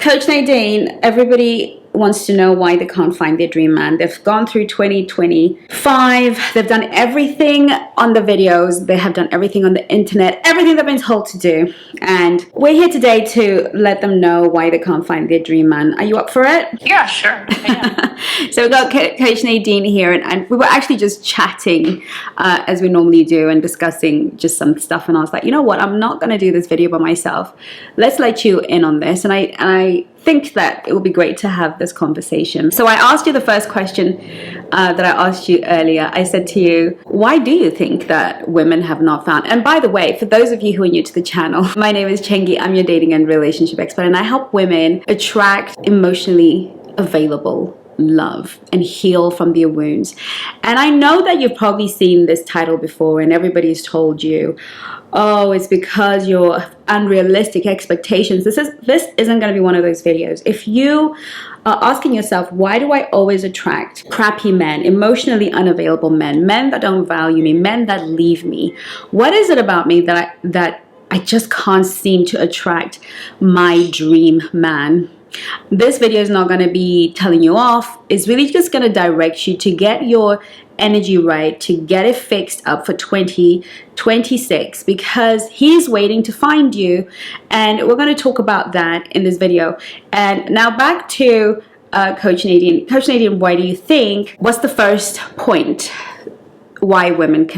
Coach Nadine, everybody wants to know why they can't find their dream man. They've gone through 2025. They've done everything on the videos. They have done everything on the internet, everything they've been told to do. And we're here today to let them know why they can't find their dream man. Are you up for it? Yeah, sure. Yeah. So we've got Coach Nadine here, and we were actually just chatting as we normally do and discussing just some stuff. And I was like, you know what? I'm not going to do this video by myself. Let's let you in on this. And I think that it would be great to have this conversation. So I asked you the first question that I asked you earlier. I said to you, why do you think that women have not found? And by the way, for those of you who are new to the channel, my name is Chengi. I'm your dating and relationship expert, and I help women attract emotionally available love and heal from their wounds. And I know that you've probably seen this title before, and everybody's told you, oh, it's because your unrealistic expectations. This isn't going to be one of those videos. If you are asking yourself, why do I always attract crappy men, emotionally unavailable men, men that don't value me, men that leave me? What is it about me that I just can't seem to attract my dream man? This video is not going to be telling you off. It's really just going to direct you to get your energy right, to get it fixed up for 2026, because he's waiting to find you, and we're going to talk about that in this video. And now back to Coach Nadine. Coach Nadine, why do you think, what's the first point why women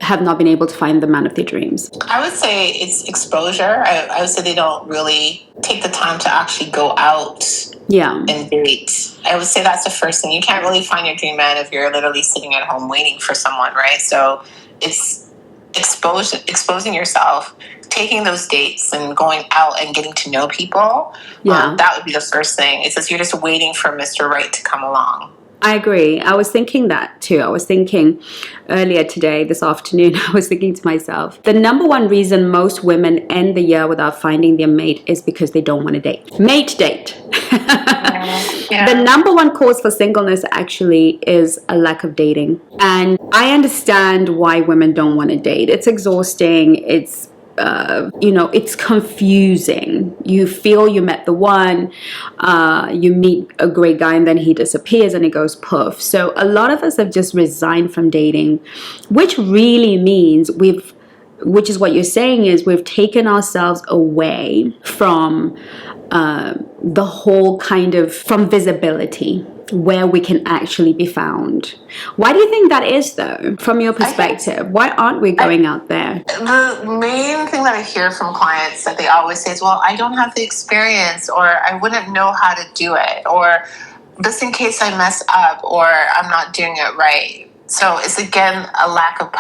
have not been able to find the man of their dreams? I would say it's exposure. I would say they don't really take the time to actually go out and date. I would say that's the first thing. You can't really find your dream man if you're literally sitting at home waiting for someone, right? So it's exposing yourself, taking those dates and going out and getting to know people. That would be the first thing. It's just you're just waiting for Mr. Right to come along. I agree. I was thinking that too. I was thinking earlier today, this afternoon, I was thinking to myself, the number one reason most women end the year without finding their mate is because they don't want to date. Mate date. Yeah. The number one cause for singleness actually is a lack of dating. And I understand why women don't want to date. It's exhausting. It's it's confusing. You feel you met the one, you meet a great guy, and then he disappears and it goes poof. So a lot of us have just resigned from dating, which really means which is what you're saying, is we've taken ourselves away from the whole from visibility, where we can actually be found. Why do you think that is, though, from your perspective? Why aren't we going out there? The main thing that I hear from clients that they always say is, well, I don't have the experience, or I wouldn't know how to do it, or just in case I mess up, or I'm not doing it right. So it's, again, a lack of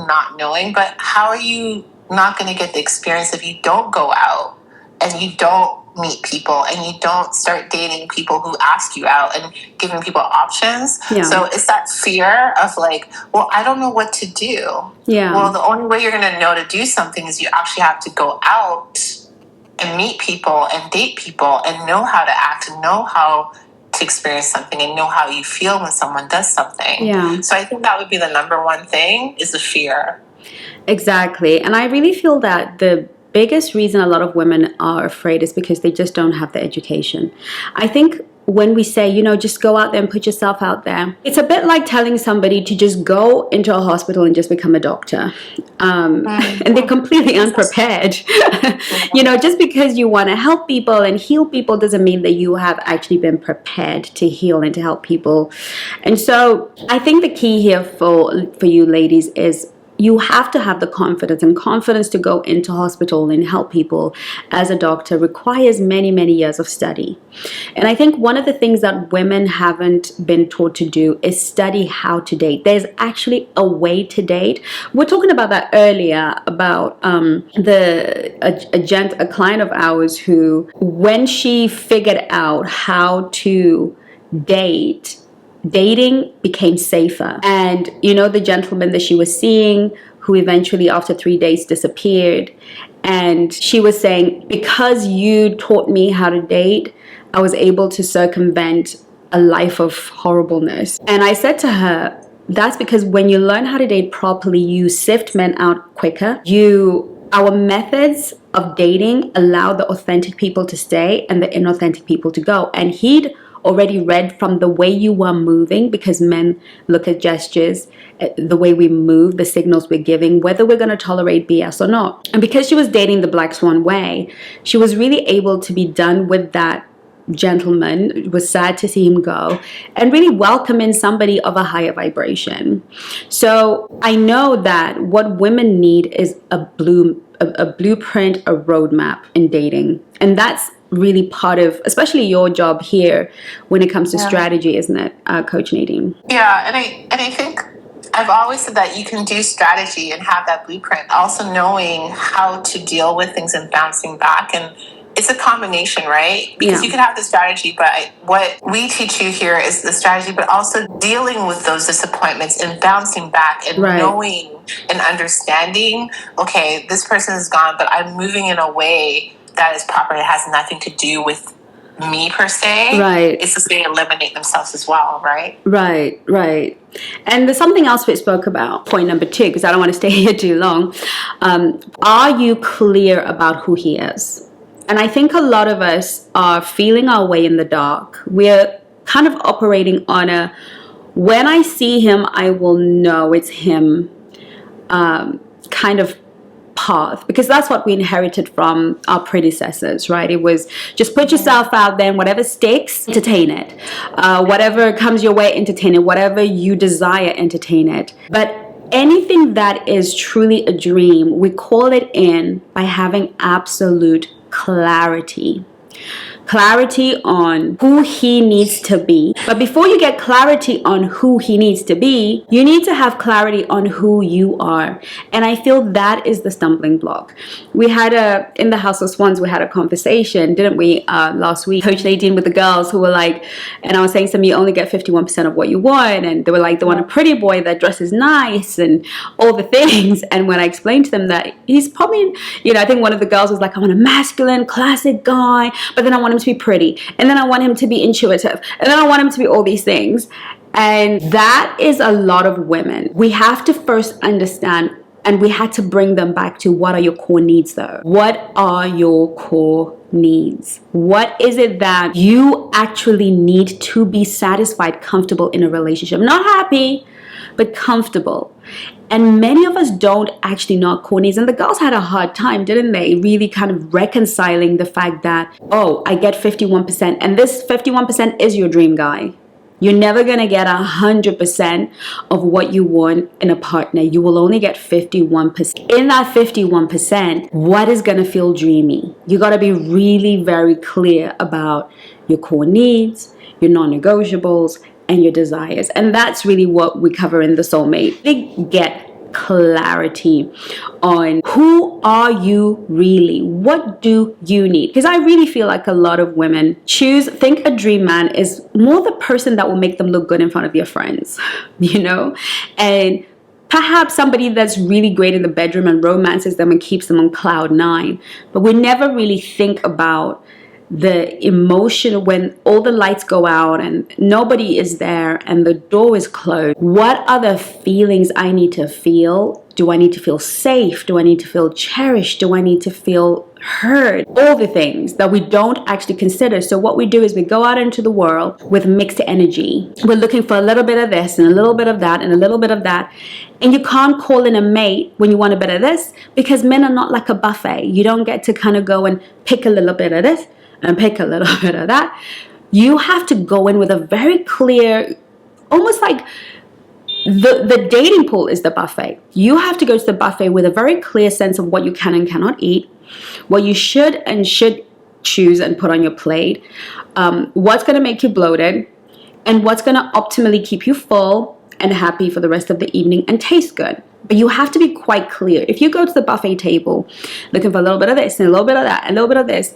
not knowing. But how are you not going to get the experience if you don't go out and you don't meet people and you don't start dating people who ask you out and giving people options? So it's that fear of like, well, I don't know what to do. Well, the only way you're going to know to do something is you actually have to go out and meet people and date people and know how to act and know how to experience something and know how you feel when someone does something. So I think that would be the number one thing, is the fear. Exactly. And I really feel that the biggest reason a lot of women are afraid is because they just don't have the education. I think when we say, just go out there and put yourself out there, it's a bit like telling somebody to just go into a hospital and just become a doctor. And they're completely unprepared. Just because you want to help people and heal people doesn't mean that you have actually been prepared to heal and to help people. And so I think the key here for you ladies is you have to have the confidence, and confidence to go into hospital and help people as a doctor requires many, many years of study. And I think one of the things that women haven't been taught to do is study how to date. There's actually a way to date. We're talking about that earlier, about a client of ours who, when she figured out how to date, dating became safer. And the gentleman that she was seeing, who eventually after 3 days disappeared, and she was saying, because you taught me how to date, I was able to circumvent a life of horribleness. And I said to her, that's because when you learn how to date properly, you sift men out quicker. You our methods of dating allow the authentic people to stay and the inauthentic people to go. And he'd already read from the way you were moving, because men look at gestures, the way we move, the signals we're giving, whether we're going to tolerate BS or not. And because she was dating the Black Swan way, she was really able to be done with that gentleman. It was sad to see him go, and really welcome in somebody of a higher vibration. So I know that what women need is a blueprint, a roadmap in dating. And that's really part of, especially your job here when it comes to strategy, isn't it, Coach Nadine? Yeah, and I think I've always said that you can do strategy and have that blueprint, also knowing how to deal with things and bouncing back. And it's a combination, right? Because you can have the strategy, but what we teach you here is the strategy, but also dealing with those disappointments and bouncing back and knowing and understanding, okay, this person is gone, but I'm moving in a way that is proper. It has nothing to do with me per se. Right. It's just they eliminate themselves as well, right? Right. And there's something else we spoke about, point number 2, because I don't want to stay here too long. Are you clear about who he is? And I think a lot of us are feeling our way in the dark. We're kind of operating on a, when I see him, I will know it's him kind of path, because that's what we inherited from our predecessors, right? It was just put yourself out there, and whatever sticks, entertain it. Whatever comes your way, entertain it. Whatever you desire, entertain it. But anything that is truly a dream, we call it in by having absolute clarity on who he needs to be. But before you get clarity on who he needs to be, you need to have clarity on who you are. And I feel that is the stumbling block. We had in the House of Swans, we had a conversation, didn't we, last week, Coach Nadine, with the girls who were like, and I was saying to them, you only get 51% of what you want. And they were like, they want a pretty boy that dresses nice and all the things. And when I explained to them that he's probably, I think one of the girls was like, I want a masculine, classic guy, but then I want him to be pretty, and then I want him to be intuitive, and then I want him to be all these things. And that is a lot of women. We have to first understand, and we had to bring them back to, what are your core needs though? What are your core needs? What is it that you actually need to be satisfied, comfortable in a relationship? Not happy, but comfortable. And many of us don't actually know our core needs. And the girls had a hard time, didn't they? Really kind of reconciling the fact that, oh, I get 51%. And this 51% is your dream guy. You're never going to get 100% of what you want in a partner. You will only get 51%. In that 51%, what is going to feel dreamy? You got to be really very clear about your core needs, your non-negotiables, and your desires. And that's really what we cover in the Soulmate. They get clarity on who are you really? What do you need? Because I really feel like a lot of women think a dream man is more the person that will make them look good in front of your friends, and perhaps somebody that's really great in the bedroom and romances them and keeps them on cloud 9. But we never really think about the emotion when all the lights go out and nobody is there and the door is closed. What are the feelings I need to feel? Do I need to feel safe? Do I need to feel cherished? Do I need to feel heard? All the things that we don't actually consider. So what we do is we go out into the world with mixed energy. We're looking for a little bit of this and a little bit of that and a little bit of that. And you can't call in a mate when you want a bit of this, because men are not like a buffet. You don't get to kind of go and pick a little bit of this and pick a little bit of that. You have to go in with a very clear, almost like the dating pool is the buffet. You have to go to the buffet with a very clear sense of what you can and cannot eat, what you should and should choose and put on your plate, what's going to make you bloated, and what's going to optimally keep you full and happy for the rest of the evening and taste good. But you have to be quite clear. If you go to the buffet table looking for a little bit of this and a little bit of that and a little bit of this,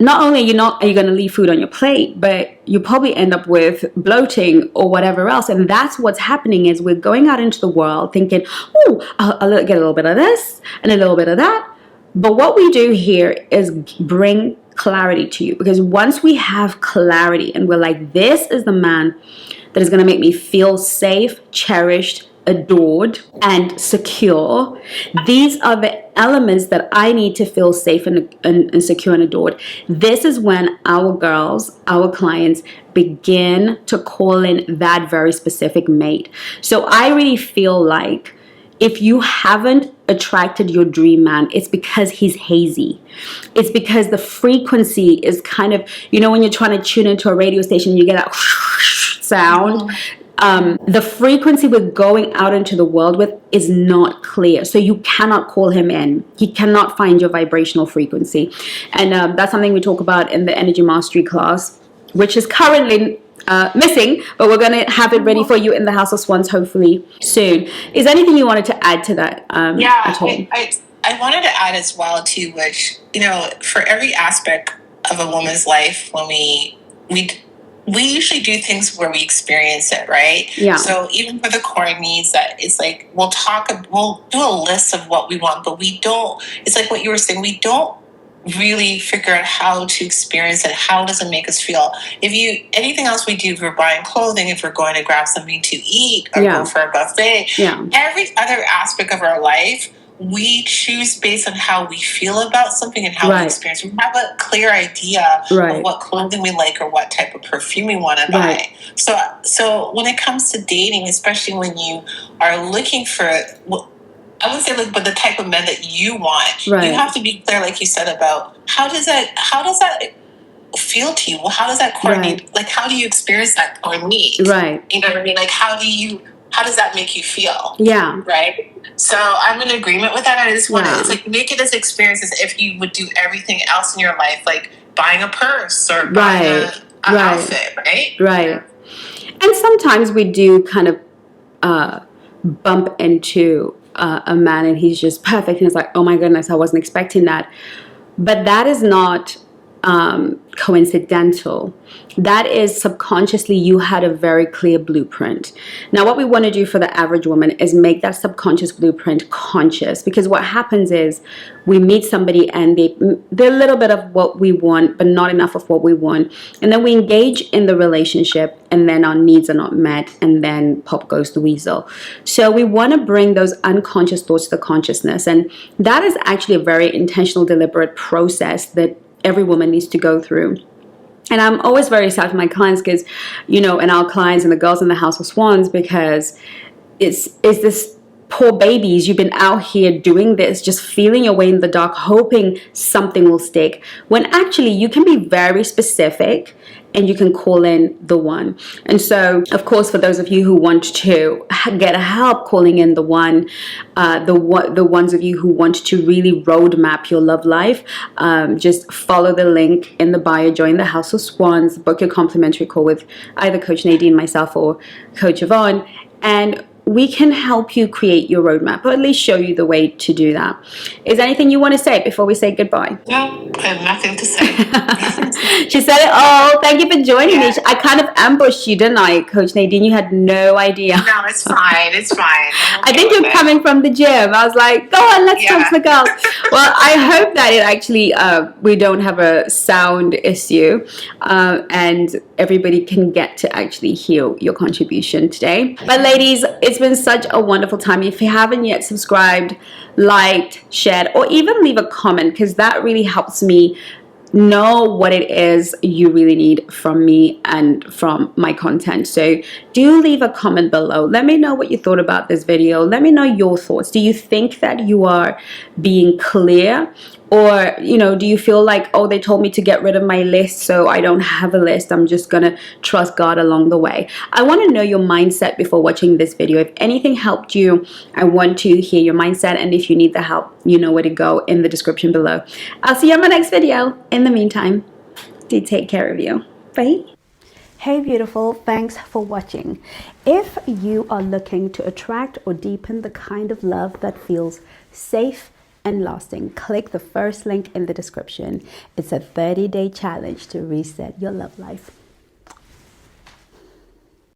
not only are you going to leave food on your plate, but you probably end up with bloating or whatever else. And that's what's happening, is we're going out into the world thinking, oh, I'll get a little bit of this and a little bit of that. But what we do here is bring clarity to you, because once we have clarity and we're like, this is the man that is going to make me feel safe, cherished, adored and secure. These are the elements that I need to feel safe and secure and adored. This is when our girls, our clients, begin to call in that very specific mate. So I really feel like if you haven't attracted your dream man, it's because he's hazy. It's because the frequency is kind of, you know, when you're trying to tune into a radio station, you get that sound. The frequency we're going out into the world with is not clear. So you cannot call him in. He cannot find your vibrational frequency. And that's something we talk about in the Energy Mastery class, which is currently missing, but we're going to have it ready for you in the House of Swans hopefully soon. Is there anything you wanted to add to that at all? I wanted to add as well too, which, you know, for every aspect of a woman's life, when we usually do things where we experience it, right? Yeah. So even for the core needs, that it's like we'll do a list of what we want, but we don't. It's like what you were saying. We don't really figure out how to experience it. How does it make us feel? Anything else we do, if we're buying clothing, if we're going to grab something to eat or go for a buffet, every other aspect of our life, we choose based on how we feel about something and how we experience. We have a clear idea of what clothing we like or what type of perfume we want to buy. So when it comes to dating, especially when you are looking for, I wouldn't say but the type of men that you want, you have to be clear, like you said, about how does that feel to you? Well, how does that core need, like how do you experience that core need? Right. You know what I mean? Like how does that make you feel? Yeah. Right. So I'm in agreement with that. I just want to, it's like, make it as experience as if you would do everything else in your life, like buying a purse or buying an outfit, right? Right. And sometimes we do kind of bump into a man and he's just perfect and it's like, oh my goodness, I wasn't expecting that. But that is not coincidental. That is subconsciously you had a very clear blueprint. Now what we want to do for the average woman is make that subconscious blueprint conscious, because what happens is we meet somebody and they're a little bit of what we want but not enough of what we want, and then we engage in the relationship and then our needs are not met and then pop goes the weasel. So we want to bring those unconscious thoughts to the consciousness, and that is actually a very intentional, deliberate process that every woman needs to go through. And I'm always very sad for my clients because, you know, and our clients and the girls in the House of Swans, because it's this poor babies. You've been out here doing this, just feeling your way in the dark, hoping something will stick. When actually you can be very specific and you can call in the one. And so, of course, for those of you who want to get help calling in the one, the ones of you who want to really roadmap your love life, just follow the link in the bio, join the House of Swans, book your complimentary call with either Coach Nadine, myself, or Coach Yvonne, and we can help you create your roadmap, or at least show you the way to do that. Is there anything you want to say before we say goodbye? No, I have nothing to say. She said it all. Thank you for joining me. I kind of ambushed you, didn't I, Coach Nadine? You had no idea. No, it's fine. It's fine. I think you're coming from the gym. I was like, go on, let's talk to the girls. Well, I hope that it actually, we don't have a sound issue and everybody can get to actually hear your contribution today. But ladies, it's been such a wonderful time. If you haven't yet subscribed, liked, shared, or even leave a comment, because that really helps me know what it is you really need from me and from my content. So do leave a comment below. Let me know what you thought about this video. Let me know your thoughts. Do you think that you are being clear? Or, you know, do you feel like, oh, they told me to get rid of my list, so I don't have a list. I'm just going to trust God along the way. I want to know your mindset before watching this video. If anything helped you, I want to hear your mindset. And if you need the help, you know where to go in the description below. I'll see you on my next video. In the meantime, do take care of you. Bye. Hey beautiful, thanks for watching. If you are looking to attract or deepen the kind of love that feels safe and lasting, click the first link in the description. It's a 30-day challenge to reset your love life.